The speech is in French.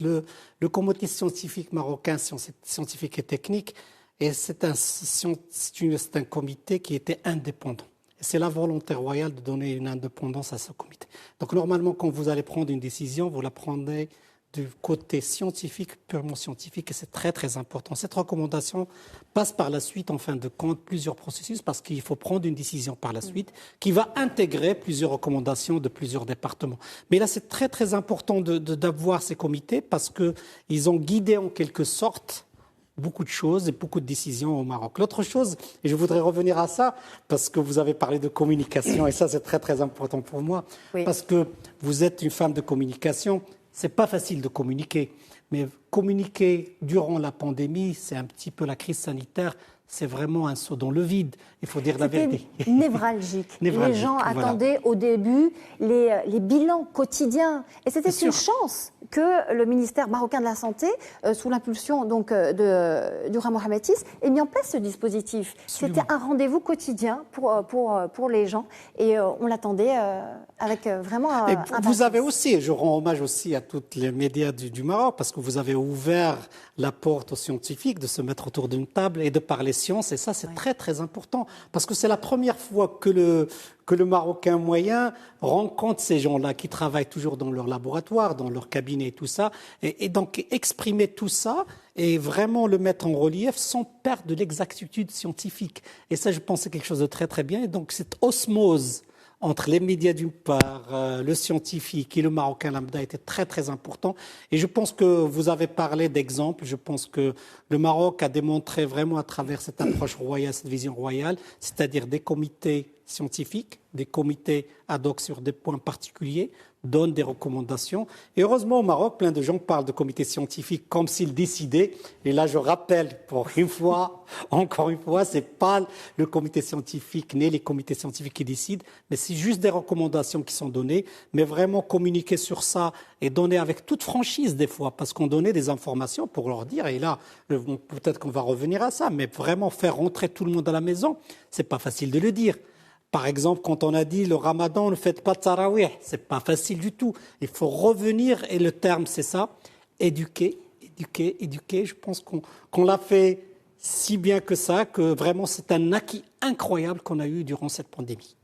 Le comité scientifique marocain, scientifique et technique, et c'est un comité qui était indépendant. C'est la volonté royale de donner une indépendance à ce comité. Donc normalement, quand vous allez prendre une décision, vous la prenez du côté scientifique, purement scientifique, et c'est très très important. Cette recommandation passe par la suite, en fin de compte, plusieurs processus, parce qu'il faut prendre une décision par la suite qui va intégrer plusieurs recommandations de plusieurs départements. Mais là, c'est très très important d'avoir ces comités, parce qu'ils ont guidé en quelque sorte beaucoup de choses et beaucoup de décisions au Maroc. L'autre chose, et je voudrais revenir à ça, parce que vous avez parlé de communication, et ça c'est très très important pour moi, parce que vous êtes une femme de communication. C'est pas facile de communiquer, mais communiquer durant la pandémie, c'est un petit peu la crise sanitaire, c'est vraiment un saut dans le vide, il faut dire la vérité. C'était névralgique. Les gens attendaient au début les bilans quotidiens. Et c'était une chance que le ministère marocain de la Santé, sous l'impulsion du roi Mohamed VI, ait mis en place ce dispositif. C'était un rendez-vous quotidien pour les gens. Et on l'attendait avec vraiment impatience. Vous avez aussi, je rends hommage aussi à tous les médias du Maroc, parce que vous avez ouvert la porte aux scientifiques de se mettre autour d'une table et de parler science. Et ça, c'est très, très important. Parce que c'est la première fois que le Marocain moyen rencontre ces gens-là qui travaillent toujours dans leur laboratoire, dans leur cabinet et tout ça. Et donc, exprimer tout ça et vraiment le mettre en relief sans perdre de l'exactitude scientifique. Et ça, je pense, c'est quelque chose de très, très bien. Et donc, cette osmose entre les médias d'une part, le scientifique et le Marocain lambda était très très important. Et je pense que vous avez parlé d'exemples. Je pense que le Maroc a démontré vraiment à travers cette approche royale, cette vision royale, c'est-à-dire des comités scientifiques, des comités ad hoc sur des points particuliers, donnent des recommandations. Et heureusement, au Maroc, plein de gens parlent de comités scientifiques comme s'ils décidaient. Et là, je rappelle, pour une fois, encore une fois, c'est pas le comité scientifique ni les comités scientifiques qui décident, mais c'est juste des recommandations qui sont données. Mais vraiment communiquer sur ça et donner avec toute franchise des fois, parce qu'on donnait des informations pour leur dire, et là, peut-être qu'on va revenir à ça, mais vraiment faire rentrer tout le monde à la maison, c'est pas facile de le dire. Par exemple, quand on a dit le ramadan, ne faites pas de tarawih, c'est pas facile du tout. Il faut revenir, et le terme c'est ça, éduquer. Je pense qu'on l'a fait si bien que ça, que vraiment c'est un acquis incroyable qu'on a eu durant cette pandémie.